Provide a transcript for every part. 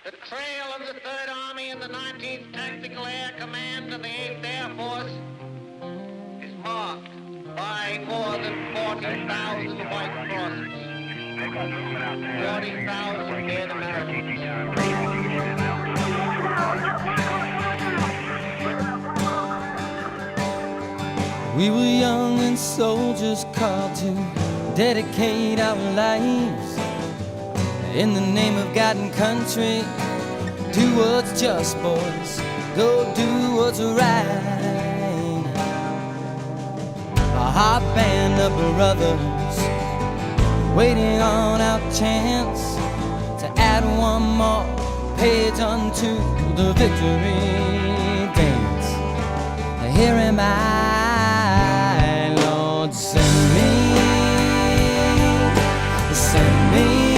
The trail of the 3rd Army and the 19th Tactical Air Command of the 8th Air Force is marked by more than 40,000 white crosses. 40,000 dead Americans. We were young and soldiers called to dedicate our lives in the name of God and country. Do what's just, boys. Go do what's right. A hot band of brothers waiting on our chance to add one more page unto the victory dance. Here am I, Lord, send me, send me.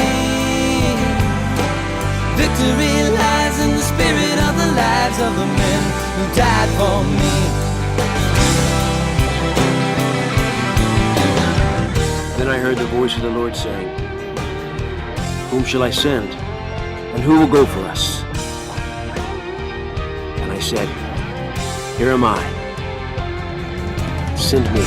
Victory lies in the spirit of the lives of the men who died for me. Then I heard the voice of the Lord saying, whom shall I send? And who will go for us? And I said, here am I. Send me.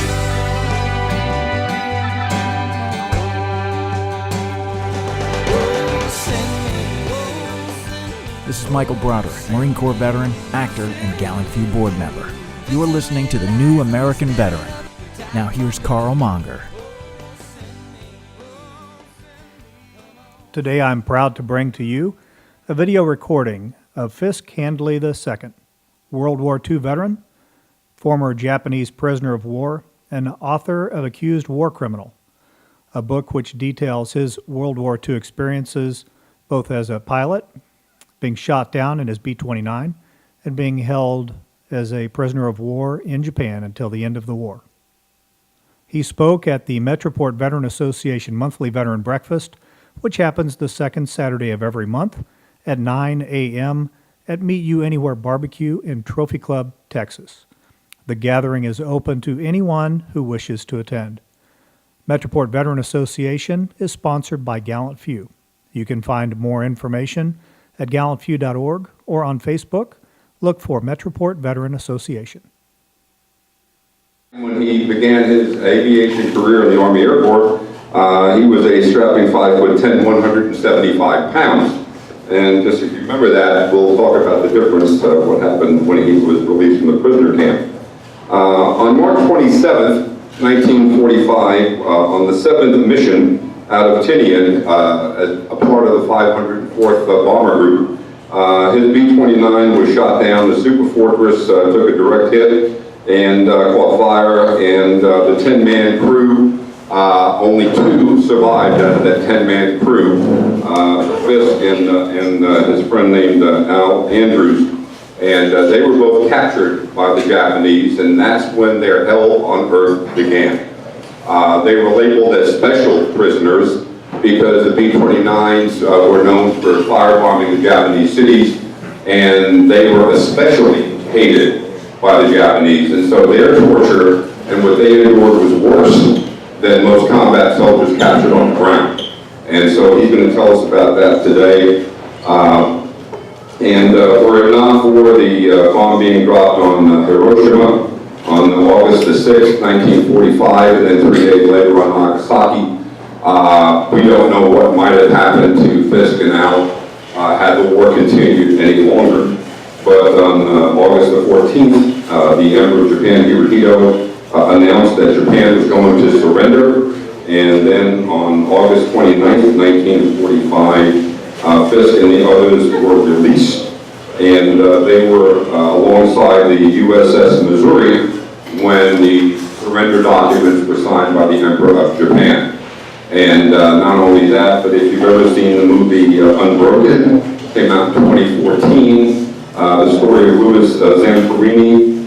This is Michael Broderick, Marine Corps veteran, actor, and Gallant Few board member. You are listening to the New American Veteran. Now here's Carl Monger. Today I'm proud to bring to you a video recording of Fiske Hanley II, World War II veteran, former Japanese prisoner of war, and author of Accused War Criminal, a book which details his World War II experiences both as a pilot, being shot down in his B29, and being held as a prisoner of war in Japan until the end of the war. He spoke at the Metroport Veteran Association Monthly Veteran Breakfast, which happens the second Saturday of every month at 9 a.m. at Meet You Anywhere Barbecue in Trophy Club, Texas. The gathering is open to anyone who wishes to attend. Metroport Veteran Association is sponsored by Gallant Few. You can find more information at gallantfew.org or on Facebook. Look for Metroport Veteran Association. When he began his aviation career in the Army Air Corps, he was a strapping 5'10", 175 pounds. And just if you remember that, we'll talk about the difference of what happened when he was released from the prisoner camp. On March 27th, 1945, on the 7th mission out of Tinian, as a part of the 504th Bomber Group, his B-29 was shot down. The Super Fortress took a direct hit and caught fire, and the 10-man crew, only 2 survived out of that 10-man crew, Fiske and his friend named Al Andrews, and they were both captured by the Japanese, and that's when their hell on earth began. They were labeled as special prisoners because the B-29s were known for firebombing the Japanese cities, and they were especially hated by the Japanese, and so their torture and what they endured was worse than most combat soldiers captured on the ground. And so he's going to tell us about that today. Were it not for the bomb being dropped on Hiroshima on August the 6th, 1945, and then 3 days later on Nagasaki, we don't know what might have happened to Fiske and Al had the war continued any longer. But on August the 14th, the Emperor of Japan, Hirohito, announced that Japan was going to surrender. And then on August 29th, 1945, Fiske and the others were released. And they were alongside the USS Missouri when the surrender documents were signed by the Emperor of Japan. And not only that, but if you've ever seen the movie Unbroken, came out in 2014. The story of Louis Zamperini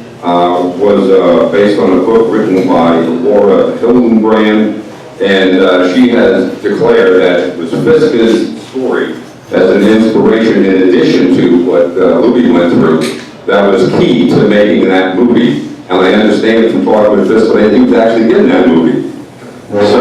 was based on a book written by Laura Hillenbrand, and she has declared that it was Fiske's story as an inspiration in addition to what Louis went through that was key to making that movie. And I understand from talking with Fiske that he was actually in that movie. So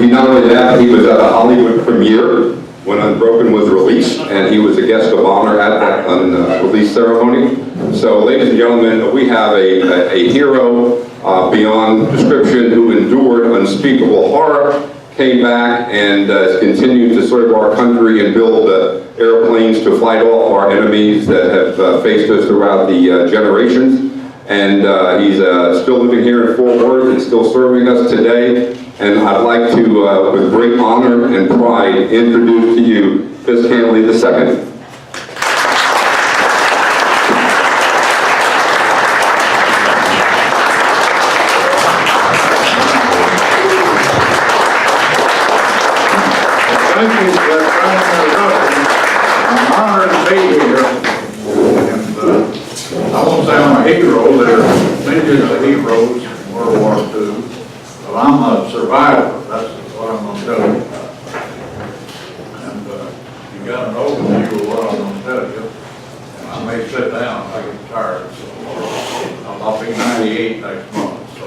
he not only that, he was at a Hollywood premiere when Unbroken was released, and he was a guest of honor at that release ceremony. So, ladies and gentlemen, we have a hero beyond description who endured unspeakable horror, came back and has continued to serve our country and build airplanes to fight off our enemies that have faced us throughout the generations. And he's still living here in Fort Worth and still serving us today. And I'd like to, with great honor and pride, introduce to you Fiske Hanley II. Thank you for that kind introduction. I'm honored to be here. And I won't say I'm a hero. There are millions of heroes in World War II. But I'm a survivor. That's what I'm going to tell you about. And you got an overview of what I'm going to tell you. And I may sit down if I get tired. So I'll be 98 next month. So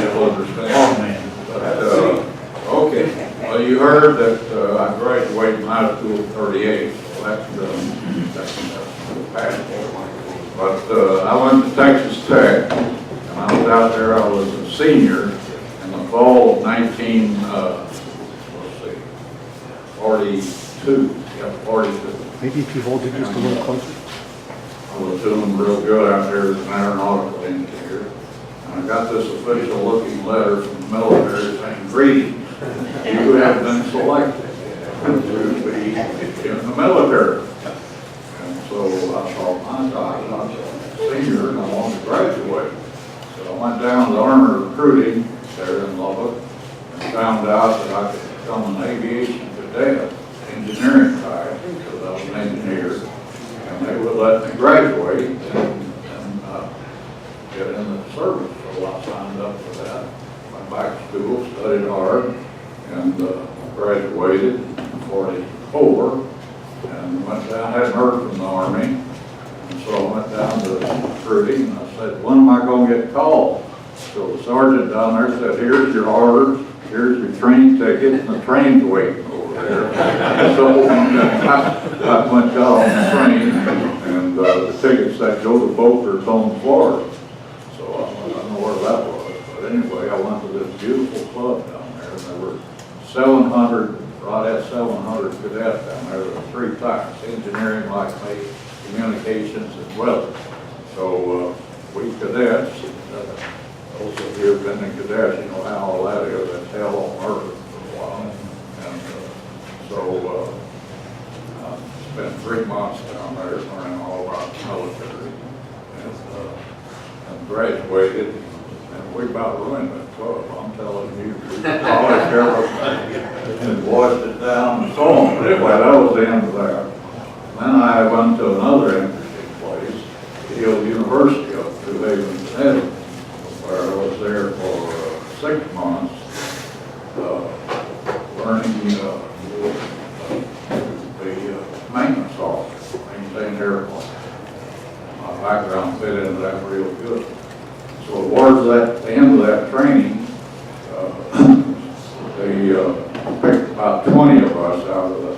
you'll understand. But, okay. Well, you heard that I graduated from high school at 38, so that's past. But I went to Texas Tech, and I was out there. I was a senior in the fall of 42. Yeah, 42. Maybe if you hold it just a little closer. I was doing real good out there as an aeronautical engineer. And I got this official-looking letter from the military saying, "Greetings. You have been selected to be in the military." And so I thought, my God, I'm a senior and I want to graduate. So I went down to Army recruiting there in Lubbock and found out that I could become an aviation cadet, engineering type, because I was an engineer. And they would let me graduate and get in the service. So I signed up for that. Went back to school, studied hard, and graduated in 44, and went down, hadn't heard from the Army, and so I went down to recruiting, and I said, when am I going to get called? So the sergeant down there said, here's your orders, here's your train ticket, and the train's waiting over there. So I went down on the train, and the ticket said, go to Boca Raton, Florida. So I don't know where that was, but anyway, I went to this beautiful club down there, and there were 700, right at 700 cadets down there. There were 3 types: engineering, like me, communications, and weather. So we cadets, those of you who've been in cadets, you know how all that is. That's hell on earth for a while. And so I spent 3 months down there learning all about the military, and graduated. And we about ruined that club, I'm telling you. College everything and washed it down and so on. But anyway, that was the end of that. Then I went to another interesting place, Yale University up New Haven, Connecticut, where I was there for 6 months, learning the maintenance office, maintain airplanes. My background fit into that real good. So towards the end of that training, they picked about 20 of us out of the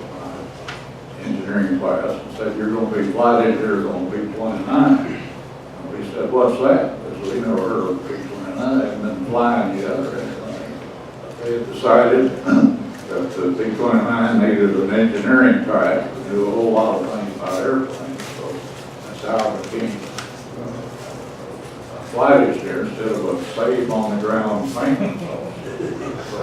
engineering class and said, you're going to be flight engineers on B29. And we said, what's that? Because we never heard of B29. They hadn't been flying yet or anything. They had decided that the B29 needed an engineering track to do a whole lot of things about airplanes. So that's how it became flight engineer instead of a safe on the ground maintenance officer. So,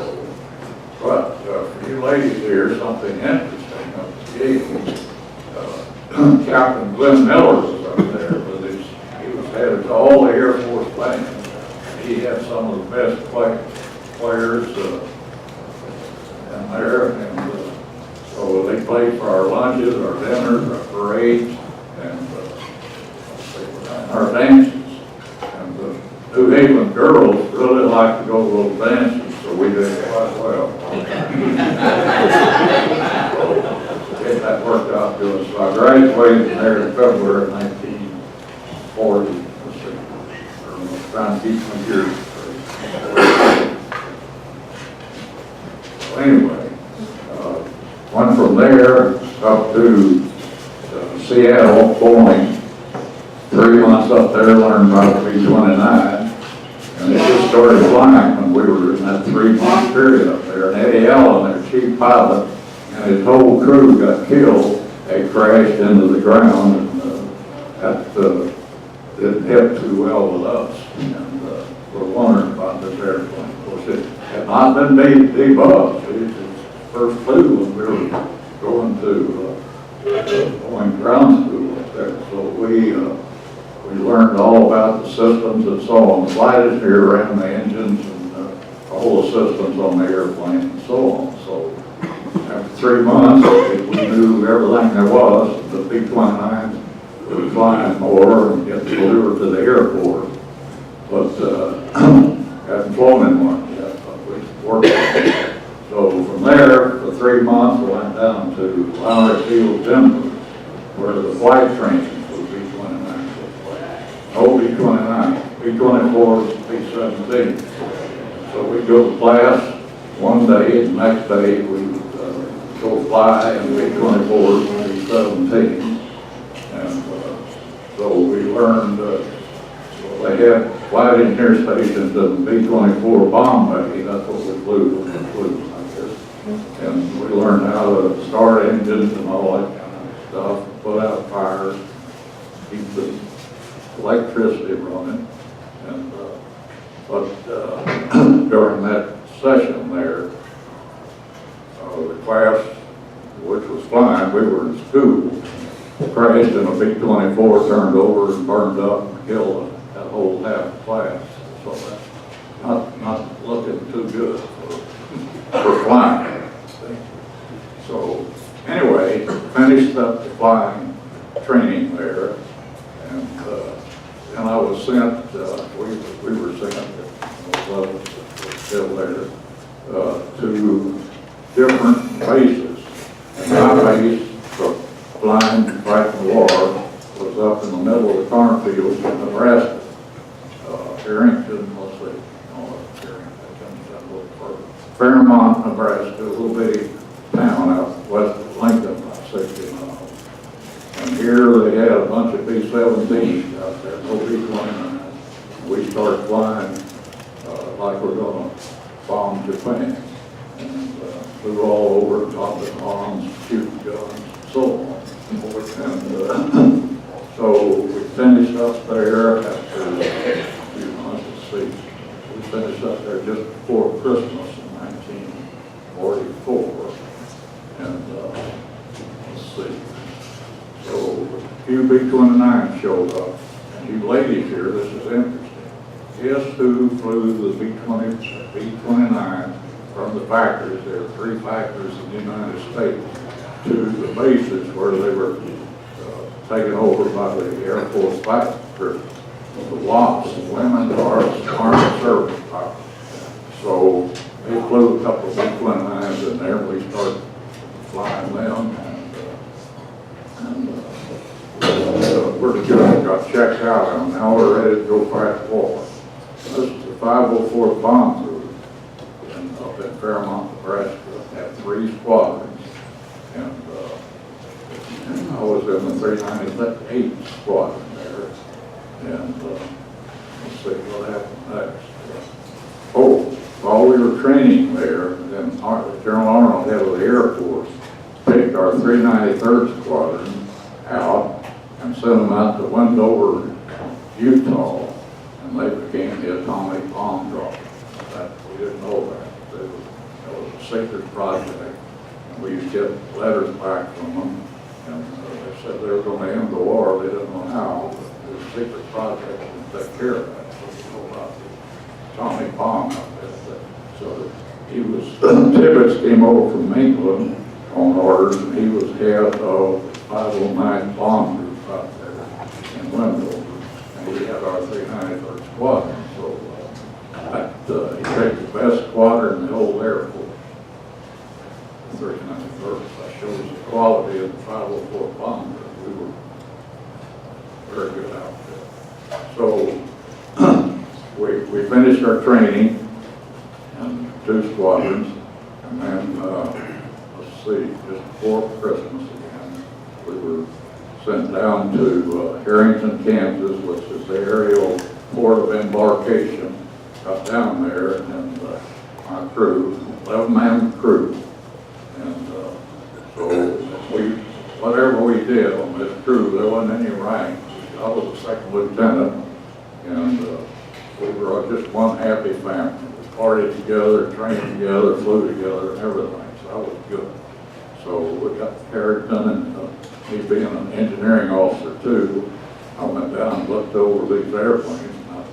but for you ladies here, something interesting up the gate. Captain Glenn Miller was up there with his, he was headed to all the Air Force planes. He had some of the best players in there, and so they played for our lunches, our dinners, our parades, and our dances. New Haven girls really like to go to little dances, so we did quite well. Get that worked out good. So I graduated from there in February of 1940. Let's see, I'm trying to keep my years straight. So anyway, went from there up to Seattle, Boeing. 3 months up there, learned about the B29. And it just started flying when we were in that 3-month period up there. And Eddie Allen, their chief pilot, and his whole crew got killed. They crashed into the ground, and that didn't hit too well with us. And we're wondering about this airplane. Of course, it had not been debugged. It first flew when we were going to Boeing ground school up there. So we learned all about the systems and so on. The flight engineer ran the engines and all the systems on the airplane and so on. So after 3 months, we knew everything there was. The B-29 was flying more and get delivered to the airport. But hadn't flown in one yet, but we worked on it. So from there, for 3 months, we went down to Lowry Field, Denver, where the flight training for B-29 took place. No B-29, B-24s, B-17. So we go to class one day, and the next day we go fly in B-24s and B-17. And so we learned, they had flight engineer stations in the B-24 bomb bay. That's what we flew when we flew like this. And we learned how to start engines and all that kind of stuff, put out fires, keep the electricity running. And during that session there, the class, which was flying, we were in school, crashed in a B-24, turned over and burned up and killed that whole half class. So that's not looking too good for flying. So anyway, finished up the flying training there, and I was sent, we were sent, those of us that were still there, to different bases. And my base for flying, fighting the war, was up in the middle of the cornfields in Nebraska. Harrington, let's see, that comes down a little further. Fairmont, Nebraska, a little bitty town out west of Lincoln, about 60 miles. And here they had a bunch of B-17s out there, no B-29. We started flying like we're going to bomb Japan. And flew all over, dropping bombs, shooting guns, so on. And so we finished up there after a few months, let's see. We finished up there just before Christmas in 1944. And let's see. So a few B-29 showed up. And you ladies here, this is interesting. Guess who flew the B-29 from the factories? There are 3 factories in the United States to the bases where they were taken over by the Air Force Flight Crew. The WAPs, Women's Armed Service Pilots. So they flew a couple of B-29s in there. We started flying them, and we're good. Got checked out, and now we're ready to go fight the war. This is the 504th Bomb Group up in Fairmont, Nebraska. Had 3 squadrons. And I was in the 398 squadron there. And let's see what happened next. While we were training there, then General Arnold, head of the Air Force, picked our 393rd squadron out and sent them out to Wendover, Utah, and they became the atomic bomb drop. We didn't know that. It was a secret project. We used to get letters back from them, and they said they were going to end the war. They didn't know how, but it was a secret project to take care of that. So we know about the atomic bomb out there. So he was, Tibbets came over from England on orders, and he was head of the 509 bomb group out there in Wendover, and we had our 393rd squadron. So he picked the best squadron in the whole Air Force. 391st. That shows the quality of the 504 bomber. We were very good out there. So we finished our training and 2 squadrons, and then let's see, just before Christmas again, we were sent down to Harrington, Kansas, which is the aerial port of embarkation, got down there, and my crew, 11-man crew, and so whatever we did on this crew, there wasn't any rank. I was a second lieutenant, and we were just one happy family. We partied together, trained together, flew together, and everything, so that was good. So we got to Harrington, and me being an engineering officer too, I went down and looked over these airplanes, and I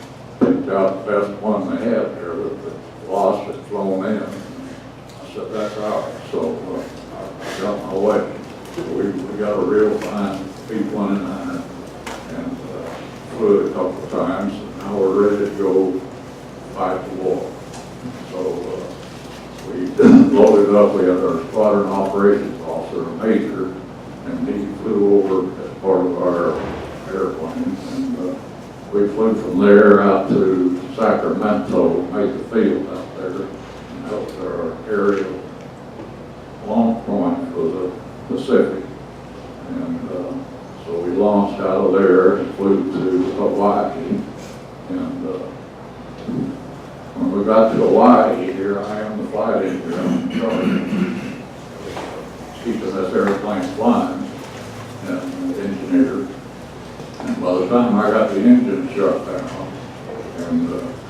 picked out the best one they had there that the lost had flown in. I said, that's ours. So I got my way. So we got a real fine B29 and flew it a couple of times, and now we're ready to go fight the war. So we loaded up. We had our squadron operations officer, a major, and he flew over as part of our airplane. And we flew from there out to Sacramento, made the field out there, and that was our aerial launch point for the Pacific. And so we launched out of there and flew to Hawaii. And when we got to Hawaii, here I am, the flight engineer in charge, keeping this airplane flying, and engineer. And by the time I got the engine shut down and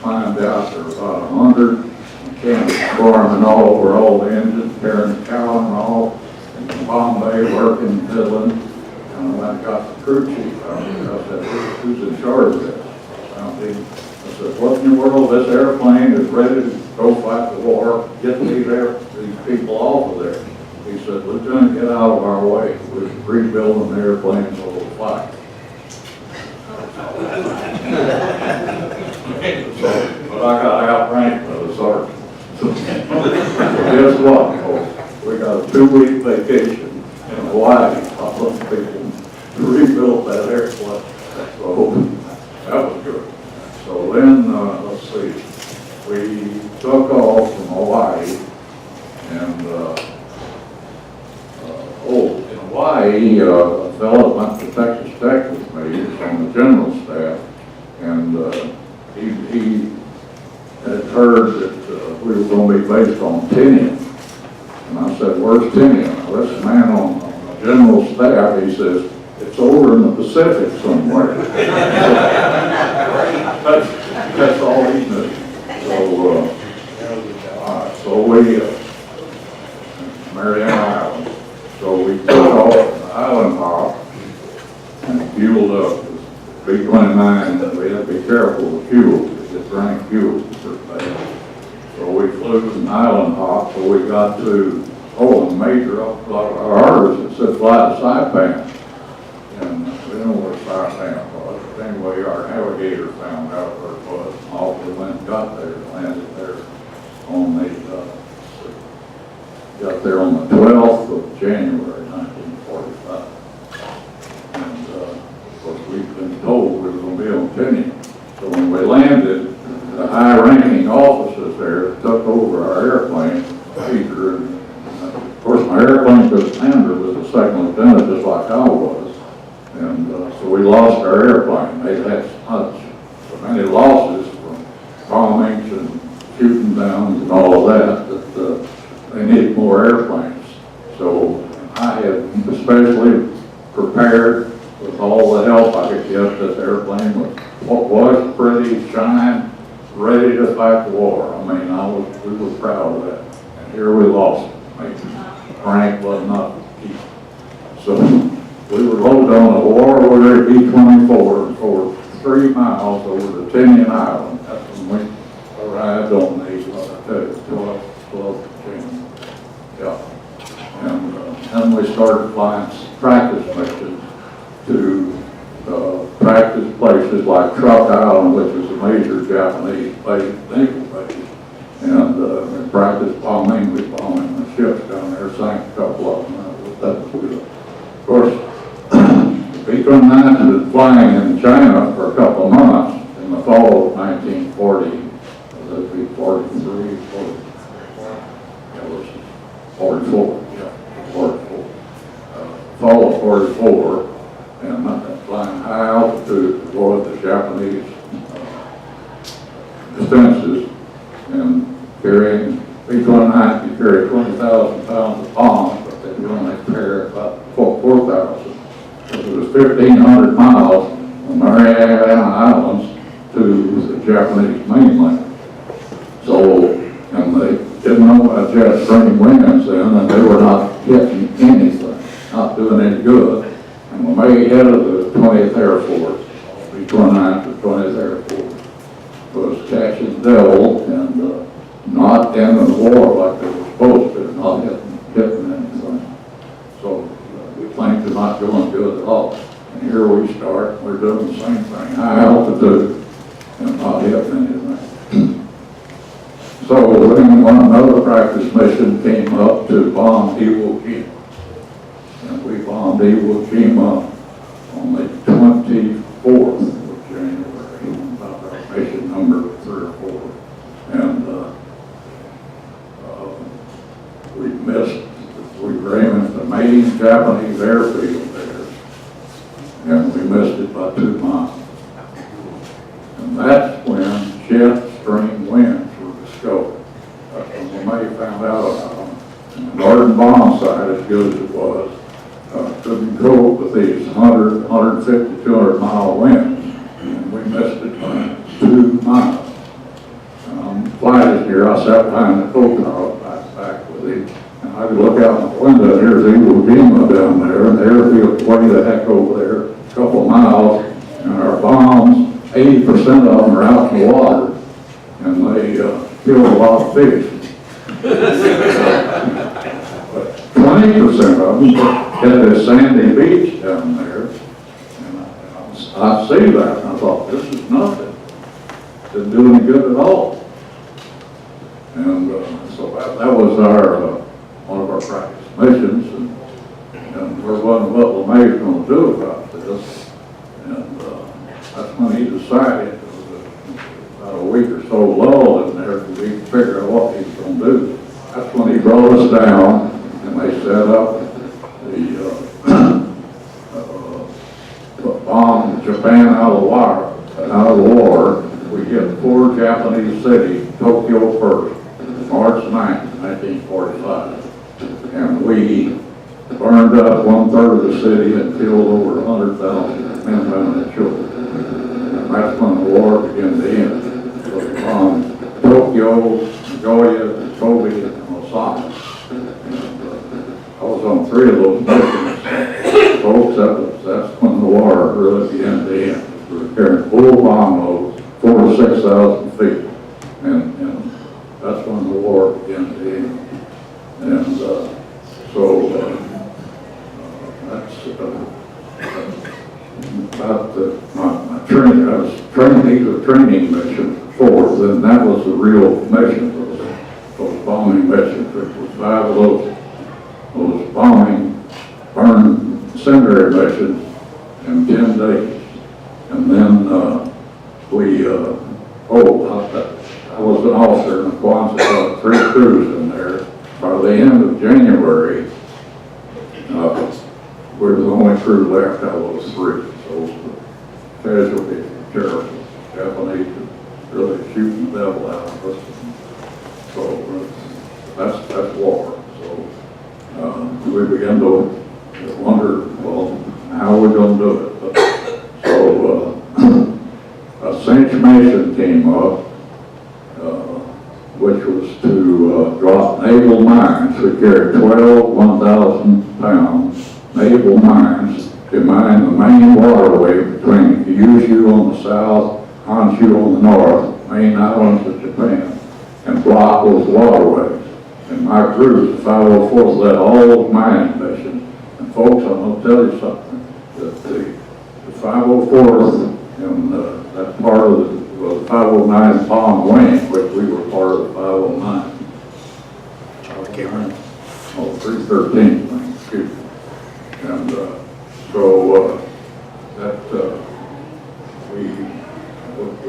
climbed out, there was about 100 mechanics swarming all over all the engines, tearing the cow and all, in Bombay, working, fiddling. And when I got the crew chief out here, I said, who's in charge of this? I said, what in the world? This airplane is ready to go fight the war. Get these people off of there. He said, Lieutenant, get out of our way. We're rebuilding the airplane so we'll fly. But I got outranked by the sergeant. So guess what, folks? We got a 2-week vacation in Hawaii. I want people to rebuild that airplane. So that was good. So then, let's see, we took off from Hawaii, and in Hawaii, a fellow went to Texas Tech with me. He was on the general staff, and he had heard that we were going to be based on Tinian. And I said, where's Tinian? Well, this man on the general staff, he says, it's over in the Pacific somewhere. That's all he knew. So we, Mariana Island. So we took off the island hop and fueled up with B29. We had to be careful with fuel. It drank fuel pretty bad. So we flew an island hop. So we got to, and major up ours, it said fly to Saipan. And we didn't know where Saipan was. But anyway, our navigator found out where it was. And off we went and got there and landed there on the, got there on the 12th of January, 1945. And of course, we'd been told we were going to be on Tinian. So when we landed, the high-ranking officers there took over our airplane, major, and of course, my airplane commander was a second lieutenant, just like I was. And so we lost our airplane. They had so many losses from bombings and shooting downs and all of that they needed more airplanes. So I had especially prepared with all the help I could get. This airplane was pretty shine, ready to fight the war. I mean, we were proud of that. And here we lost it. Frank was not keep. So we were loaded on a war order B-24 for 3 miles over the Tinian Island. That's when we arrived on the 12th Yeah. And then we started flying practice missions to practice places like Truck Island, which is a major Japanese naval base. And we practiced bombing. We bombing the ships down there, sank a couple of them. That was good. Of course, B-29 had been flying in China for a couple of months in the fall of 1940. That would be 43, 44. Yeah, fall of 44, and flying high altitude to avoid the Japanese defenses, and carrying B29 could carry 20,000 pounds of bombs, but they could only carry about 4,000. It was 1,500 miles from Mariana Islands to the Japanese mainland. So, and they didn't know about jet stream winds then, and they were not hitting anything, not doing any good. And when they head of the 20th Air Force, B29 to 20th Air Force, was catching the devil and not ending the war like they were supposed to, not hitting anything. So the planes are not doing good at all. And here we start, we're doing the same thing, high altitude, and not hitting anything. So then another practice mission came up to bomb Iwo Jima. And we bombed Iwo Jima on the 24th of January, about our mission number 3 or 4. And we missed, we were aiming at the main Japanese airfield there, and we missed it by 2 miles. And that's when jet stream winds were discovered. That's when they found out about them. And the Garden bomb site, as good as it was, couldn't cope with these 100, 150, 200 mile winds, and we missed it by 2 miles. Flight is here, I sat behind the coconut back with him, and I could look out the window, and there's Iwo Jima down there, and the airfield's way the heck over there, a couple of miles, and our bombs, 80% of them are out in the water, and they kill a lot of fish. 20% of them hit this sandy beach down there, and I see that, and I thought, this is nothing. Didn't do any good at all. And so that was our one of our practice missions, and we're wondering what LeMay's going to do about this. And that's when he decided, there was about a week or so lull in there, to figure out what he was going to do. That's when he brought us down, and they set up the bomb Japan out of the war. We hit 4 Japanese cities, Tokyo first, March 9th, 1945. And we burned up 1/3 of the city and killed over 100,000 men, women, and children. And that's when the war began to end. So we bombed Tokyo, Nagoya, Kobe, and Osaka. I was on 3 of those missions. Folks, that's when the war really began to end. We were carrying full bomb loads, 4,000 to 6,000 feet. And that's when the war began to end. And so that's about my training. I was training, these were training missions before, then that was the real mission, those bombing missions. It was 5 of those bombing, burn incendiary missions in 10 days. And then I was an officer in the Quonset, 3 crews in there. By the end of January, we were the only crew left out of those 3. So the casualties were terrible. Japanese were really shooting the devil out of us. So that's war. So we began to wonder, well, how are we going to do it? So a cinch mission came up, which was to drop naval mines. We carried 12 1,000-pound naval mines to mine the main waterway between Kyushu on the south, Honshu on the north, main islands of Japan, and block those waterways. And my crew, the 504th, led all those mining missions. And folks, I'm going to tell you something, that the 504th and that part of the 509 bomb wing, which we were part of the 509. Catering. 313 wing, excuse me. And so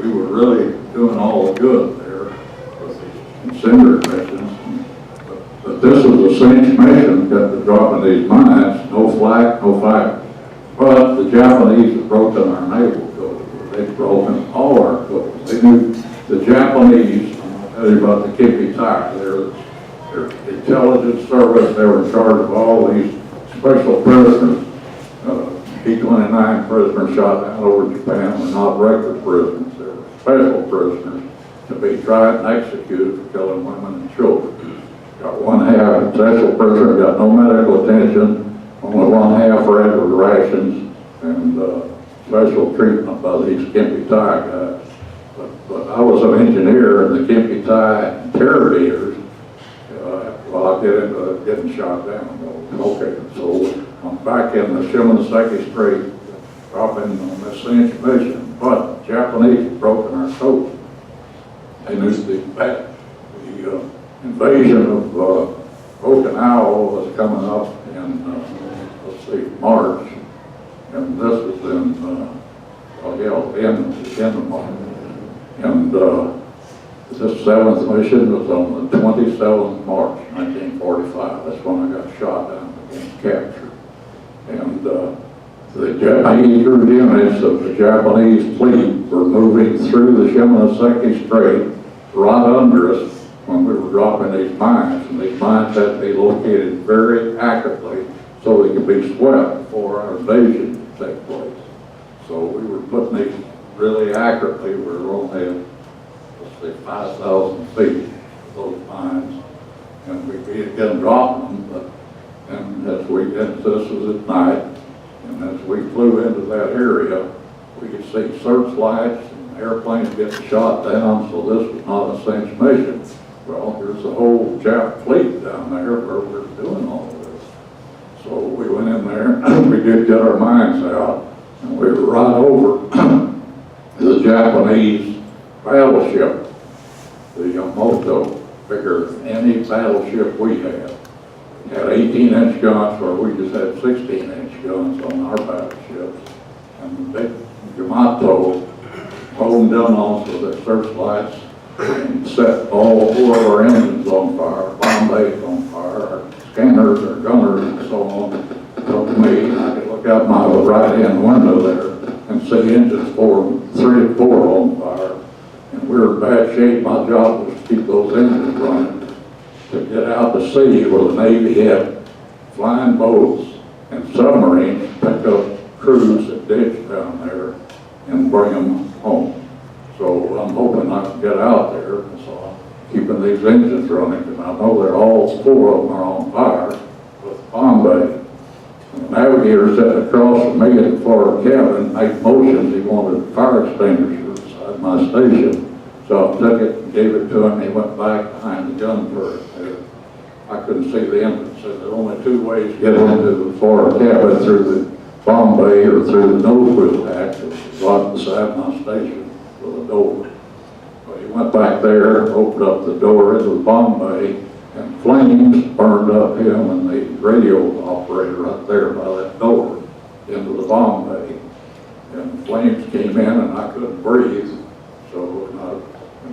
we were really doing all the good there with these incendiary missions. But this was a cinch mission, got to dropping these mines, no flag fight, no fight. But the Japanese had broken our naval code. They'd broken all our codes. They knew the Japanese, I'll tell you about the Kipi-Tai, their intelligence service, they were in charge of all these special prisoners. B29 prisoners shot down over Japan were not regular prisoners. They were special prisoners to be tried and executed for killing women and children. Got one half special prisoner, got no medical attention, only one half regular rations, and special treatment by these Kipi-Tai guys. But I was an engineer, and the Kipi-Tai interrogators, well, I get into getting shot down. Okay, so I'm back in the Shimonoseki Strait, dropping on this Cinch mission, but the Japanese had broken our code. They knew the invasion of Okinawa was coming up in, let's see, March, and this was in, the end of March. And this 7th mission was on the 27th March, 1945. That's when I got shot down and captured. And the Japanese units of the Japanese fleet were moving through the Shimonoseki Strait right under us when we were dropping these mines. And these mines had to be located very accurately so they could be swept before our invasion could take place. So we were putting these really accurately. We were only at, let's say, 5,000 feet of those mines. And we began dropping them, but and as we, and this was at night, and as we flew into that area, we could see searchlights and airplanes getting shot down, so this was not a Cinch mission. Well, there's a whole Jap fleet down there where we're doing all of this. So we went in there, we did get our mines out, and we were right over the Japanese battleship, the Yamato, bigger than any battleship we had. Had 18-inch guns where we just had 16-inch guns on our battleships. And the big Yamato honed in on us with their searchlights and set all 4 of our engines on fire, bomb bays on fire, our scanners, our gunners, and so on. Told me I could look out my right-hand window there and see engines 3 and 4 on fire. And we were in bad shape. My job was to keep those engines running, to get out to sea where the Navy had flying boats and submarines, pick up crews that ditched down there and bring them home. So I'm hoping I can get out there, so I'm keeping these engines running, and I know they're all 4 of them are on fire with bomb bay. The navigator sitting across from me at the forward cabin made motions. He wanted a fire extinguisher beside my station. So I took it and gave it to him. He went back behind the gun turret there. I couldn't see the entrance. So there's only 2 ways to get into the forward cabin, through the bomb bay or through the nose wheel hatch, which was right beside my station with a door. But he went back there, opened up the door into the bomb bay, and flames burned up him and the radio operator right there by that door into the bomb bay. And flames came in and I couldn't breathe. So I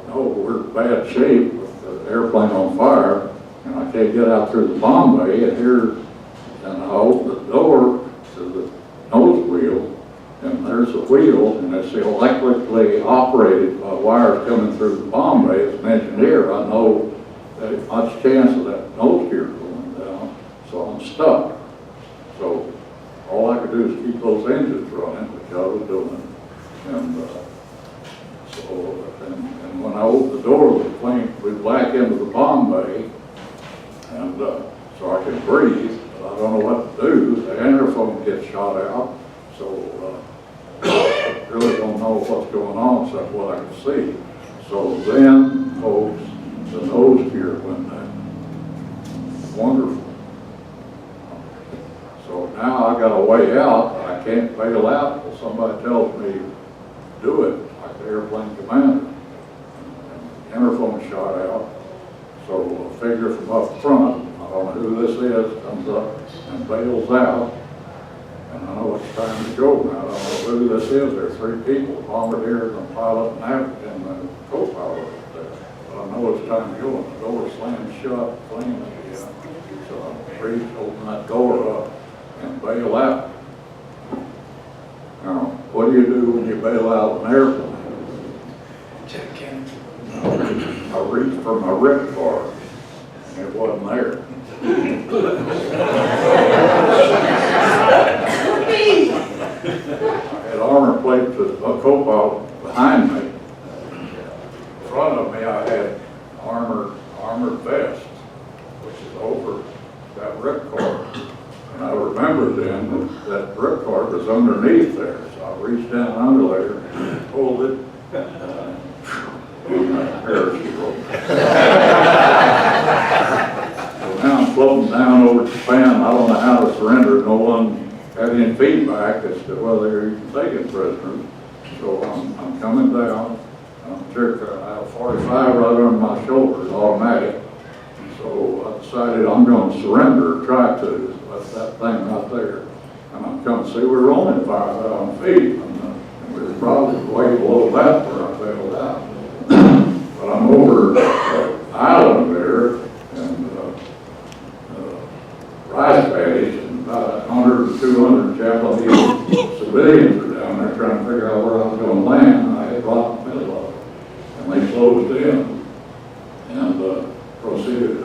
know we're in bad shape with the airplane on fire, and I can't get out through the bomb bay, and I open the door to the nose wheel, and there's a wheel, and it's electrically operated by wires coming through the bomb bay. As an engineer, I know that there's much chance of that nose gear going down, so I'm stuck. So all I could do is keep those engines running, which I was doing. And when I opened the door, the plane went back into the bomb bay, and so I could breathe, but I don't know what to do. The interphone gets shot out, so I really don't know what's going on except what I can see. So then, folks, the nose gear went down. Wonderful. So now I got a way out, but I can't bail out until somebody tells me do it, like the airplane commander. And the interphone shot out, so a figure from up front, I don't know who this is, comes up and bails out, and I know it's time to go now. I don't know who this is. There are 3 people, bombardier, the pilot, and the co-pilot up there. But I know it's time to go, and the door slams shut, flames again. So I'm reach, open that door up, and bail out. Now, what do you do when you bail out an airplane? I reached for my rip card, and it wasn't there. I had armor plates with a cobalt behind me. In front of me, I had armored vest, which is over that rip cord. And I remembered then that rip cord was underneath there, so I reached down under there and pulled it. Parachute rope. So now I'm floating down over Japan. I don't know how to surrender. No one had any feedback as to whether you can take it prisoners. So I'm coming down. I have 45 right on my shoulders, automatic. So I decided I'm going to surrender, try to. That's that thing right there. And I'm coming. See, we were only 5,000 feet. And we were probably way below that where I failed out. But I'm over the island there, and rice paddies, and about 100 or 200 Japanese civilians were down there trying to figure out where I was going to land, and I hit right in the middle of it. And they closed in and proceeded to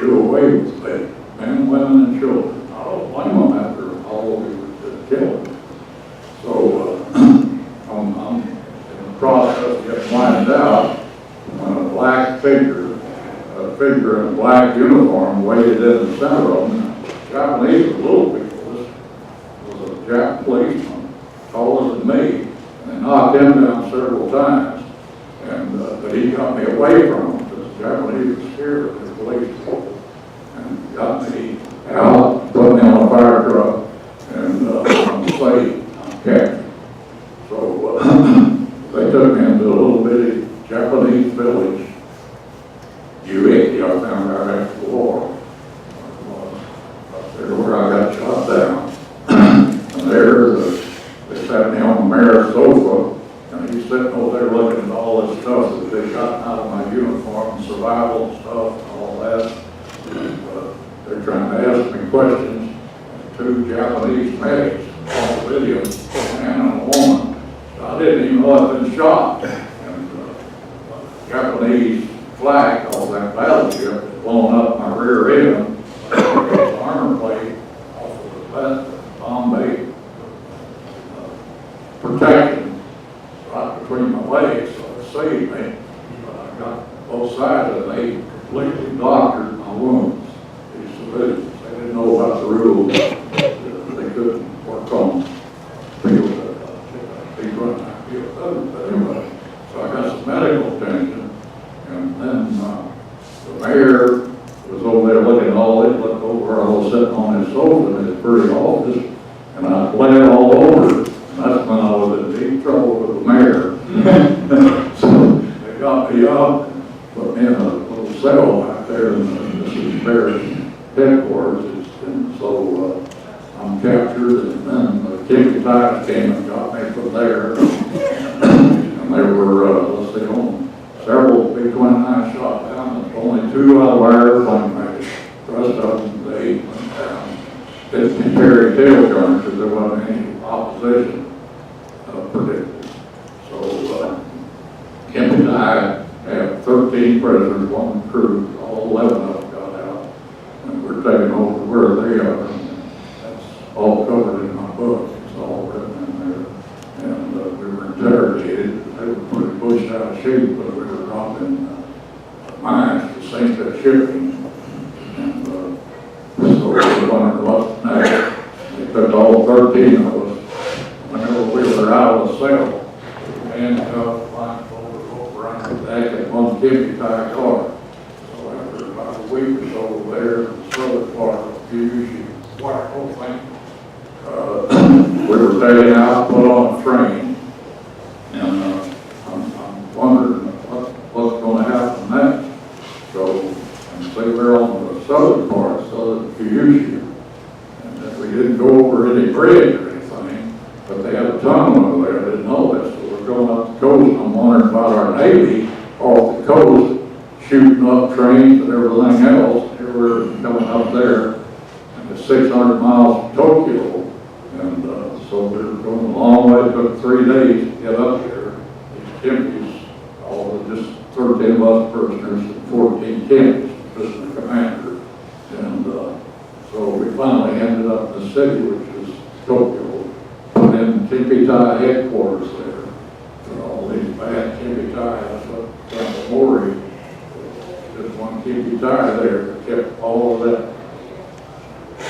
do away with me, men, women, and children. I don't blame them after all we were killed. So I'm in the process of getting lined out when a black figure in a black uniform waded in the center of them. Japanese were little people. This was a Jap policeman, taller than me, and they knocked him down several times. And but he got me away from them because the Japanese were scared of the police people, and got me out, put me on a fire truck, and I'm safe. I'm captured. So they took me into a little bitty Japanese village, Ueki, I found out after the war. Up there where I got shot down. And there, they sat me on the mayor's sofa, and he's sitting over there looking at all this stuff that they got out of my uniform, survival stuff and all that. And they're trying to ask me questions. Two Japanese medics on the video, a man and a woman. I didn't even know I'd been shot. And Japanese flag off that battleship had blown up my rear end. The armor plate off of the Bombay protection right between my legs, so it saved me. But I got both sides and they completely doctored my wounds. These civilians, they didn't know about the rules. They couldn't work on field B29. But anyway, so I got some medical attention, and then the mayor was over there looking at all this, looked over, I was sitting on his sofa in his pretty office, and I bled all over, and that's when I was in deep trouble with the mayor. So they got me up, put me in a little cell back there in the mayor's headquarters, and so I'm captured, and then the Kimpy came and got me from there. And they were, let's see, on several B29 shot down, and only 2 out of our airplane made it. The rest of them, they went down. Didn't carry tail gunners because there wasn't any opposition predicted. So Kimpy and I have 13 prisoners, 1 crew, all 11 of them got out, and we're taking over where they are. All covered in my book. It's all written in there. And we were interrogated. They were pretty pushed out of shape, but we were dropping mines to sink their shipping. And so we were wondering what's next. They took all 13 of us. Whenever we were out of the cell, handcuffed, blindfolded, rope around the neck, and 1 Kimpy car. So after about a week or so there, in the southern part of Fuji, white whole thing. We were taken out, put on a train, and I'm wondering what's going to happen next. So, and say we're on the southern part, southern Kyushu, and that we didn't go over any bridge or anything, but they had a tunnel over there. I didn't know this, so we're going up the coast, and I'm wondering about our Navy off the coast, shooting up trains and everything else. Here we're coming up there. 600 miles to Tokyo, and so we were going a long way. It took 3 days to get up there. These Kempis, all of just 13 of us prisoners and 14 Kempis, prisoner commander. And so we finally ended up in the city, which is Tokyo, put in Kempi-Tai headquarters there. And all these bad Kempi-Tai, that's what Campbell there's one Kempi-Tai there that kept all of that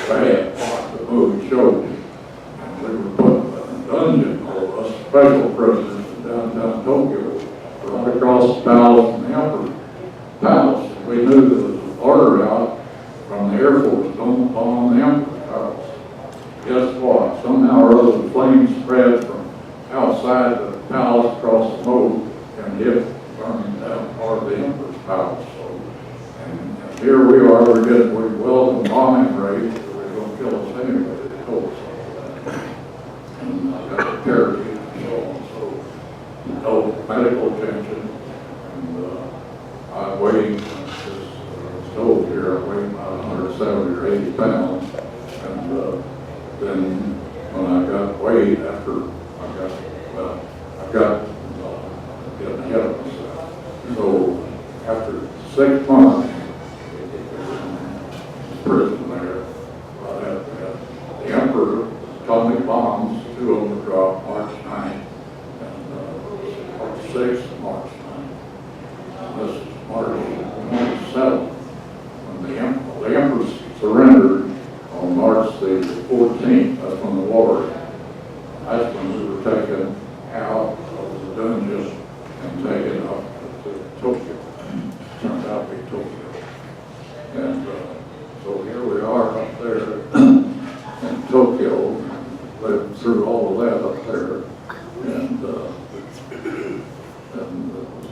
bad part the movie showed. And we were put in a dungeon, all of us special prisoners in downtown Tokyo, right across the palace and the Emperor's palace. We knew there was an order out from the Air Force, don't bomb the Emperor's palace. Guess what? Somehow or other the flames spread from outside the palace across the moat and hit burning down part of the Emperor's palace. So, and here we are, we're welcome bombing raid, they're going to kill us anyway, they told us all that. And I got the parachute and so on, so no medical attention. And I weighed, stove here, I weighed about 170 or 80 pounds. And then when I got weighed after I got getting ahead of myself. So after 6 months in prison there, the Emperor, atomic bombs, 2 of them were dropped March 9th, and March 6th and March 9th. And this is March 27th, when the Emperor surrendered on March the 14th. That's when the war ended. That's when we were taken out of the dungeon and taken up to Tokyo. Turned out to be Tokyo. And so here we are up there in Tokyo, lived through all of that up there. And the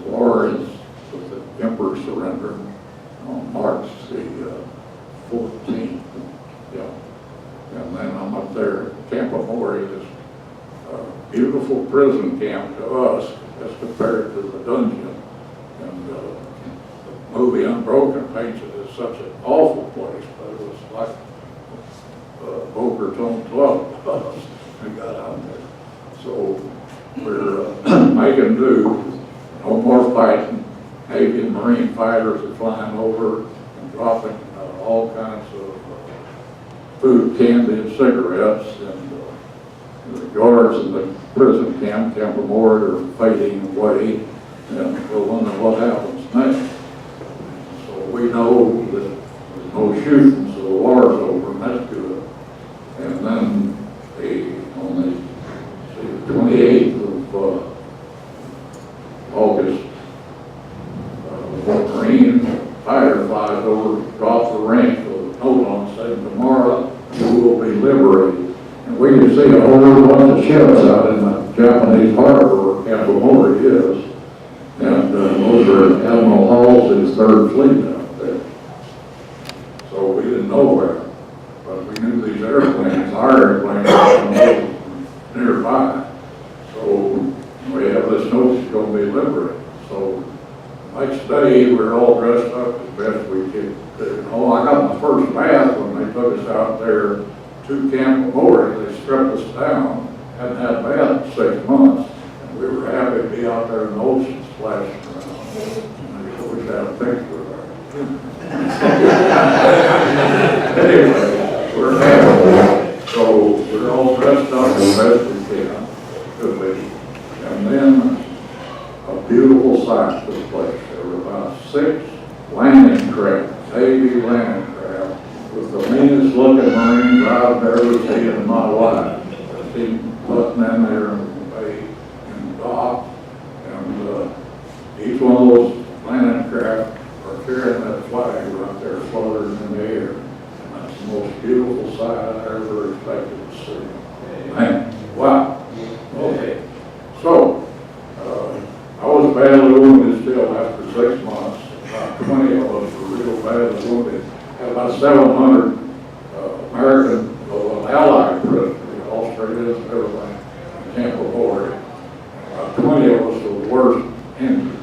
war is with the Emperor surrendering on March the 14th. Yeah. And then I'm up there at Camp Amori, this beautiful prison camp to us as compared to the dungeon. And the movie Unbroken paints it as such an awful place, but it was like Boca Raton Club we got out there. So we're making do, no more fighting. Navy and Marine fighters are flying over and dropping all kinds of food, candy, and cigarettes, and the guards in the prison camp, Camp Amori, are fading away, and we'll wonder what happens next. So we know that there's no shooting, so the war's over, and that's good. And then on the 28th of August, the Marine fighter flies over, drops a rank with a note on it saying, tomorrow you will be liberated. And we can see a whole bunch of ships out in the Japanese harbor where Camp Amori is. And those are Admiral Halsey's 3rd Fleet out there. So we didn't know where, but we knew these airplanes, our airplanes, were nearby. So we have this note that's going to be liberated. So next day, we were all dressed up as best we could. I got my first bath when they took us out there to Camp Amori. They stripped us down. Hadn't had a bath in 6 months. And we were happy to be out there in the ocean splashing around. I wish I had a picture of that. Anyway, we're happy. So we're all dressed up as best we can. Could be. And then a beautiful sight took place. There were about 6 landing craft, Navy landing craft, with the meanest looking Marines I've ever seen in my life. I seen putting in there in the bay and the dock, and each one of those landing craft are carrying that flag right there floating in the air. And that's the most beautiful sight I ever expected to see. Man, wow. Okay. So, I was badly wounded still after 6 months. About 20 of us were real badly wounded. Had about 700 American, Allied prisoners, Australians and everything, in Camp Amori. About 20 of us were the worst injured.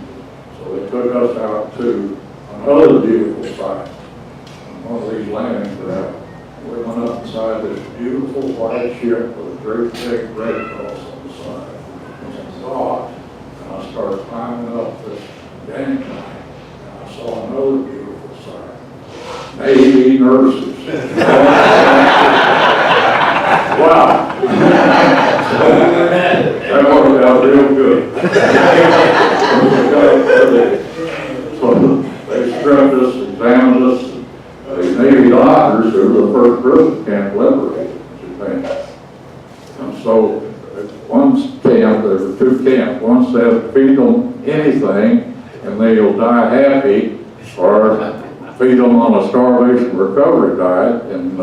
So they took us out to another beautiful site. On one of these landing craft. We went up had this beautiful white ship with a great big red cross on the side. I saw it, and I started climbing up this gangplank, and I saw another beautiful sign. Navy nurses. Wow. That worked out real good. So they scrubbed us, examined us. The Navy doctors who were the first prison camp liberated in Japan. And so at one camp, there were two camps. One said, feed them anything and they'll die happy, or feed them on a starvation recovery diet and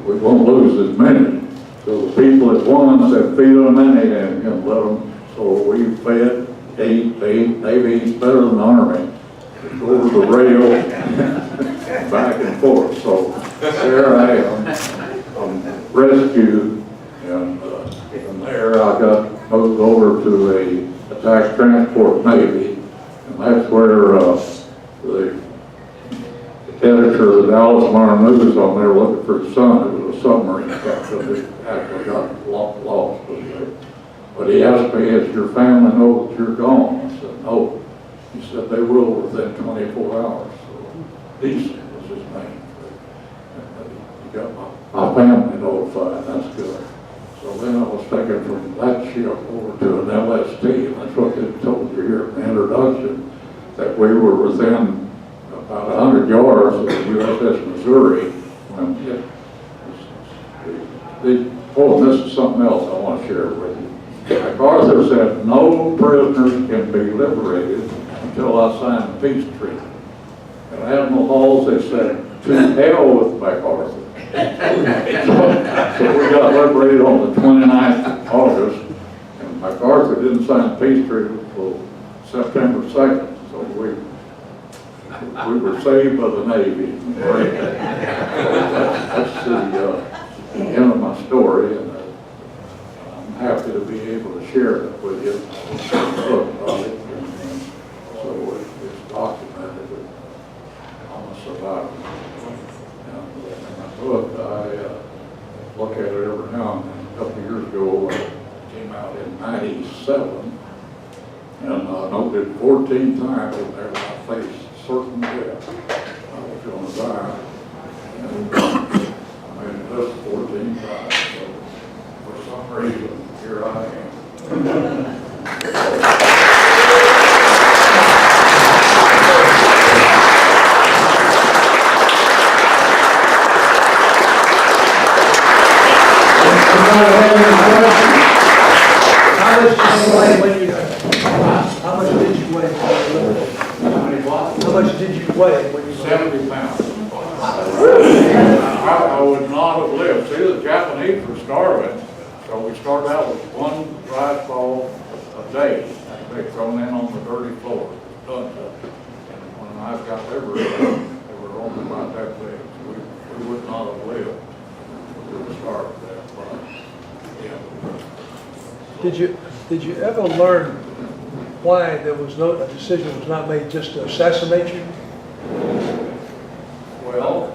we won't lose as many. So the people at one said, feed them anything and let them. So we fed, ate, Navy eats better than the Army. Over the rail, back and forth. So there I am. I'm rescued, and from there I got moved over to a attack transport Navy, and that's where the editor of the Dallas Morning News was on there looking for his son. It was a submarine captain who actually got lost. But he asked me, "Does your family know that you're gone?" I said, "No." He said they will within 24 hours. So Decent was his name. He got my family notified. That's good. So then I was taken from that ship over to an LST, and that's what they told you here in the introduction, that we were within about 100 yards of the USS Missouri when and this is something else I want to share with you. MacArthur said no prisoners can be liberated until I signed the peace treaty. And Admiral Halls, they said, to hell with MacArthur. So we got liberated on the 29th of August, and MacArthur didn't sign the peace treaty until September 2nd. So we were saved by the Navy. Right? That's the end of my story, and I'm happy to be able to share it with you. So it's documented that I'm a survivor. And in my book, I look at it every now and then. A couple of years ago, it came out in '97, and I noted 14 times in there that I faced certain death. I was going to die. And I made it just 14 times. So for some reason, here I am. How much did you weigh when you 70 pounds. I would not have lived. See, the Japanese were starving, so we started out with one rice ball a day. They thrown in on the dirty floor. Done. And when I got there, they were only about that big. So we would not have lived. We were starved that much. Yeah. Did you ever learn why there was a decision was not made just to assassinate you? Well,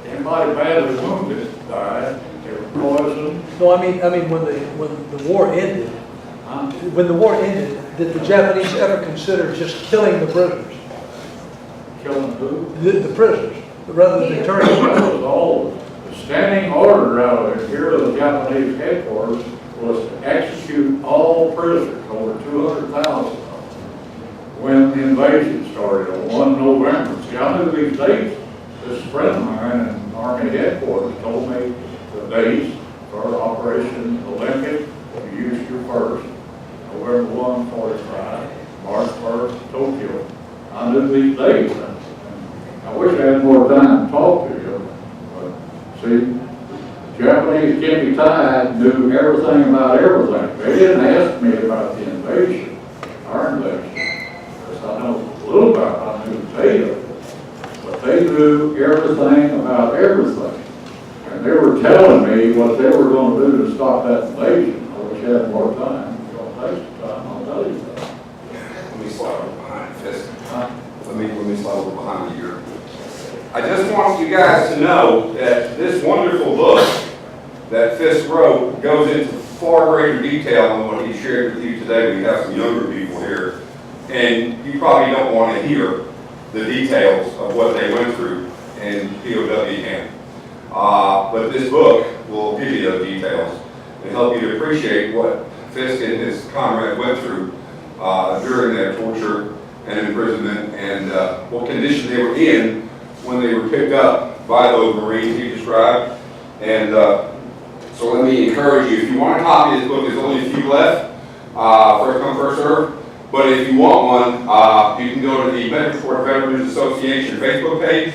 anybody badly wounded died. They were poisoned. No, I mean when the war ended. When the war ended, did the Japanese ever consider just killing the prisoners? Killing who? The prisoners, rather than turning them That over? was all. The standing order out of here to the Japanese headquarters was to execute all prisoners, over 200,000 when the invasion started on 1 November. See, I knew these dates. This friend of mine in Army headquarters told me the dates for Operation Olympic. You used your first, November 1, 45, March 1st, Tokyo. I knew these dates. And I wish I had more time to talk to you. But see, the Japanese Jimmy Tide knew everything about everything. They didn't ask me about the invasion, our invasion. Because I know a little about it. I knew the data. But they knew everything about everything. And they were telling me what they were going to do to stop that invasion. I wish I had more time. If you'll take some time, I'll tell you that. Let me slide over behind Fiske. Let me slide over behind you here. I just want you guys to know that this wonderful book that Fiske wrote goes into far greater detail than what he shared with you today. We have some younger people here, and you probably don't want to hear the details of what they went through in POW camp. But this book will give you those details and help you to appreciate what Fiske and his comrade went through during their torture and imprisonment, and what condition they were in when they were picked up by those Marines he described. And so let me encourage you, if you want a copy of this book, there's only a few left, first come, first serve. But if you want one, you can go to the Metroportvets Association Facebook page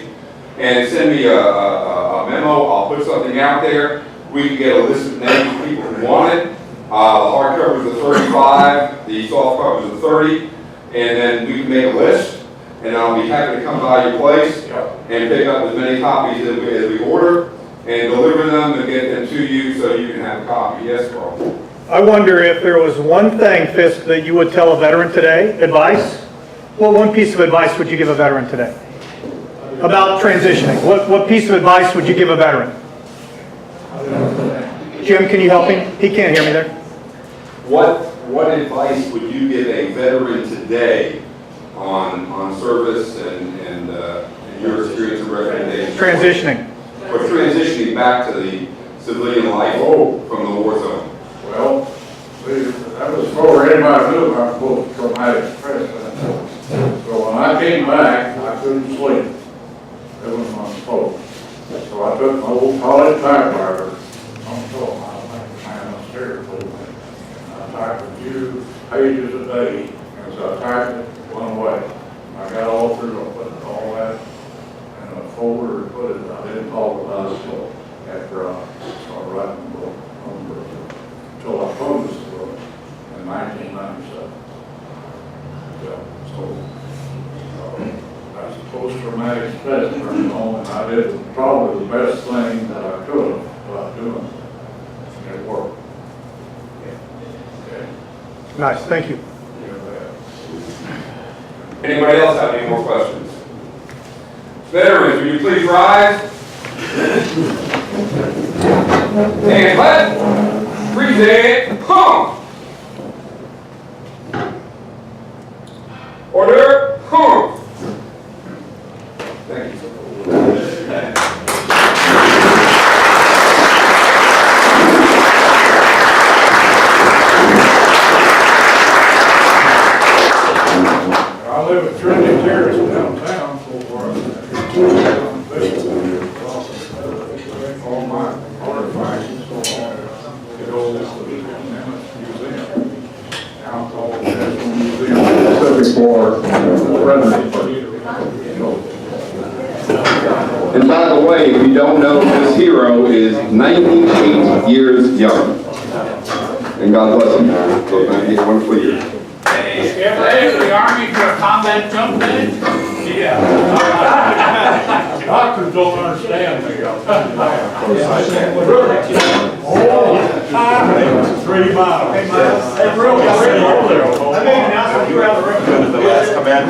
and send me a memo. I'll put something out there. We can get a list of names of people who want it. The hardcover is a 35, the soft cover is a 30, and then we can make a list, and I'll be happy to come by your place and pick up as many copies as we order and deliver them and get them to you so you can have a copy. Yes, Carl? I wonder if there was one thing, Fiske, that you would tell a veteran today, advice? What one piece of advice would you give a veteran today? About transitioning. What piece of advice would you give a veteran? Jim, can you help him? He can't hear me there. What advice would you give a veteran today on service and your experience of recommendation? Transitioning. Or transitioning back to the civilian life from the war zone. Well, that was before anybody knew about post-traumatic stress. So when I came back, I couldn't sleep. It was my fault. So I took my old college typewriter on top of my man upstairs with me. And I typed a few pages a day. And so I typed it one way. I got all through, I put all that in a folder and put it, I didn't talk about it until after I started writing the book. Until I published the book in 1997. Yeah, so that's a post-traumatic stress turned on, and I did probably the best thing that I could about doing it. It worked. Okay. Nice, thank you. Anybody else have any more questions? Veterans, will you please rise? And let present, come. Order, come. Thank you. I live at Trinity Terrace downtown, all my artifacts and so on. It goes to the museum. Now called the National Museum Pacific War. And by the way, if you don't know, this hero is 98 years young. And God bless him. So 98, wonderful year. Ever asked the Army for a combat jump then? Yeah. Doctors don't understand me. I'll tell you that. 3 miles. Hey, really? I made an announcement. You were out of the room. The last command.